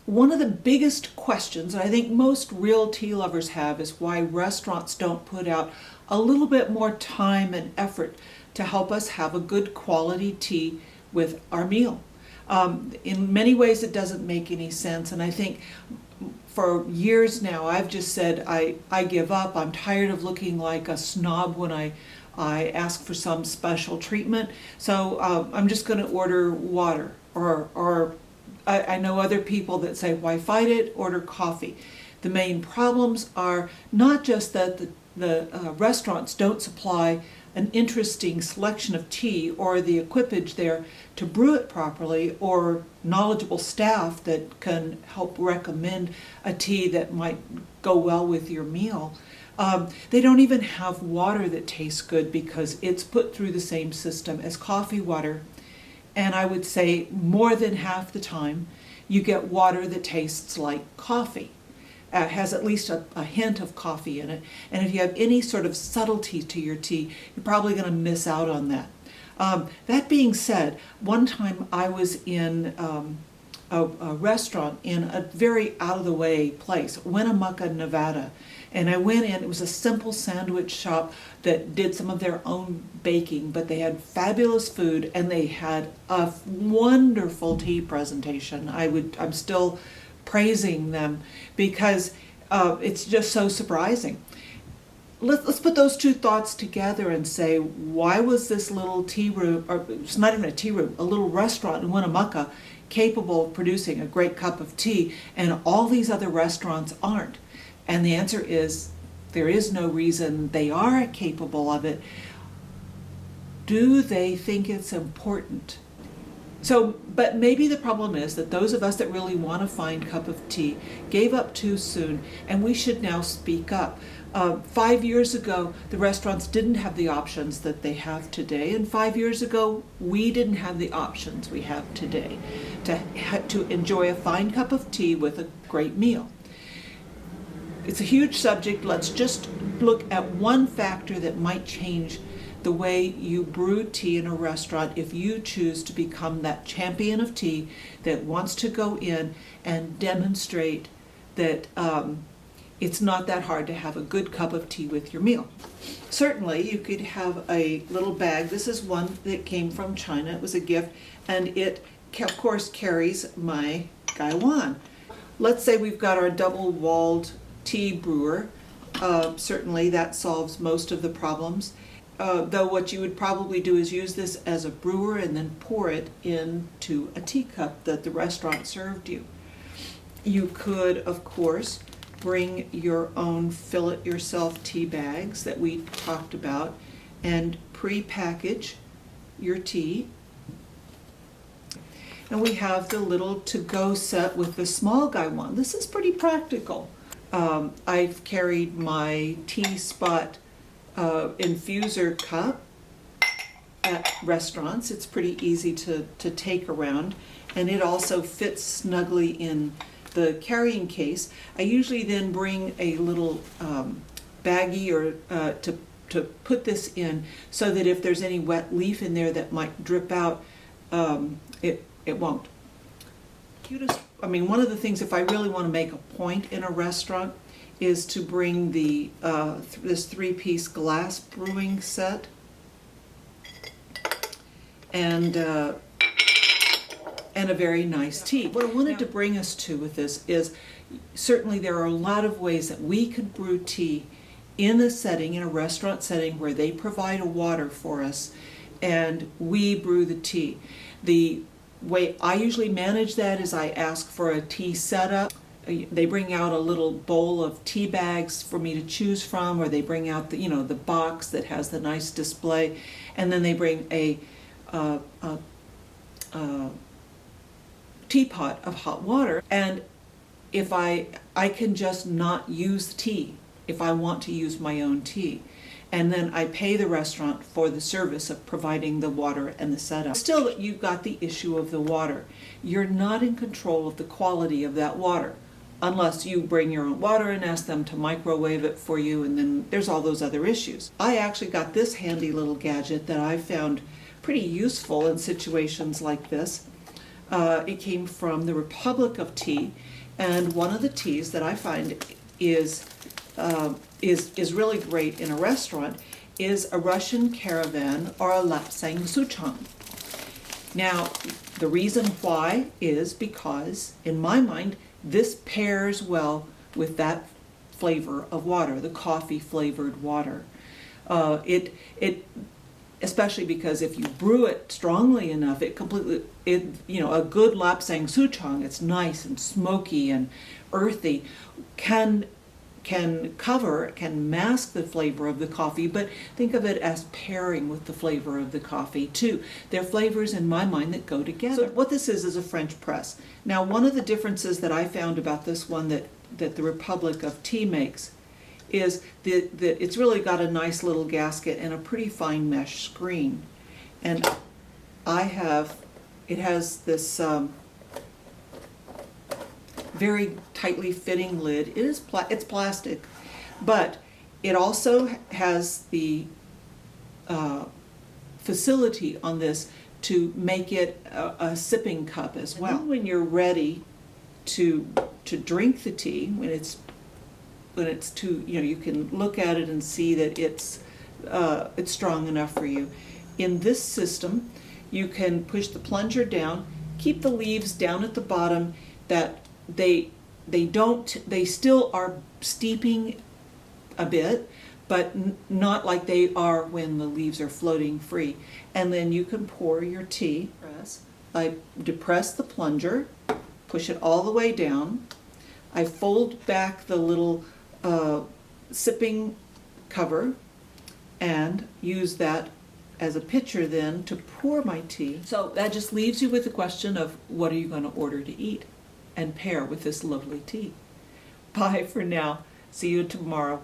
One of the biggest questions that I think most real tea lovers have is why restaurants don't put out a little bit more time and effort to help us have a good quality tea with our meal. In many ways it doesn't make any sense, and I think for years now I've just said I give up. I'm tired of looking like a snob when I ask for some special treatment, so I'm just going to order water, or I know other people that say, why fight it, order coffee. The main problems are not just that the restaurants don't supply an interesting selection of tea or the equipage there to brew it properly, or knowledgeable staff that can help recommend a tea that might go well with your meal. They don't even have water that tastes good because it's put through the same system as coffee water. And I would say more than half the time you get water that tastes like coffee. Has at least a hint of coffee in it. And if you have any sort of subtlety to your tea, you're probably going to miss out on that. That being said, one time I was in a restaurant in a very out-of-the-way place, Winnemucca, Nevada. And I went in, it was a simple sandwich shop that did some of their own baking, but they had fabulous food and they had a wonderful tea presentation. I'm still praising them because it's just so surprising. Let's put those two thoughts together and say, why was this little tea room, or it's not even a tea room, a little restaurant in Winnemucca capable of producing a great cup of tea and all these other restaurants aren't? And the answer is, there is no reason they are capable of it. Do they think it's important? So, but maybe the problem is that those of us that really want a fine cup of tea gave up too soon, and we should now speak up. 5 years ago, the restaurants didn't have the options that they have today, and 5 years ago, we didn't have the options we have today to enjoy a fine cup of tea with a great meal. It's a huge subject. Let's just look at one factor that might change the way you brew tea in a restaurant if you choose to become that champion of tea that wants to go in and demonstrate that it's not that hard to have a good cup of tea with your meal. Certainly, you could have a little bag. This is one that came from China. It was a gift, and it, of course, carries my gaiwan. Let's say we've got our double-walled tea brewer. Certainly, that solves most of the problems. Though what you would probably do is use this as a brewer and then pour it into a teacup that the restaurant served you. You could, of course, bring your own fill-it-yourself tea bags that we talked about and pre-package your tea. And we have the little to-go set with the small gaiwan. This is pretty practical. I've carried my tea spot infuser cup at restaurants. It's pretty easy to take around, and it also fits snugly in the carrying case. I usually then bring a little baggie or to put this in so that if there's any wet leaf in there that might drip out, it won't. One of the things, if I really want to make a point in a restaurant, is to bring the this 3-piece glass brewing set and a very nice tea. What I wanted to bring us to with this is certainly there are a lot of ways that we could brew tea in a setting, in a restaurant setting, where they provide a water for us and we brew the tea. The way I usually manage that is I ask for a tea setup. They bring out a little bowl of tea bags for me to choose from, or they bring out the box that has the nice display, and then they bring a teapot of hot water. And if I can just not use tea if I want to use my own tea. And then I pay the restaurant for the service of providing the water and the setup. Still, you've got the issue of the water. You're not in control of the quality of that water, unless you bring your own water and ask them to microwave it for you, and then there's all those other issues. I actually got this handy little gadget that I found pretty useful in situations like this. It came from the Republic of Tea, And one of the teas that I find is really great in a restaurant is a Russian caravan or a Lapsang Souchong. Now, the reason why is because, in my mind, this pairs well with that flavor of water, the coffee flavored water. Especially because if you brew it strongly enough, a good Lapsang Souchong, it's nice and smoky and earthy, can mask the flavor of the coffee, but think of it as pairing with the flavor of the coffee too. They're flavors in my mind that go together. So what this is a French press. Now, one of the differences that I found about this one that the Republic of Tea makes is that it's really got a nice little gasket and a pretty fine mesh screen. And it has this very tightly fitting lid. It's plastic, but it also has the facility on this to make it a sipping cup as well. And when you're ready to drink the tea, when it's too, you can look at it and see that it's strong enough for you. In this system, you can push the plunger down, keep the leaves down at the bottom, that they still are steeping a bit, but not like they are when the leaves are floating free. And then you can pour your tea. I depress the plunger, push it all the way down. I fold back the little sipping cover and use that as a pitcher then to pour my tea. So that just leaves you with the question of what are you going to order to eat and pair with this lovely tea. Bye for now. See you tomorrow.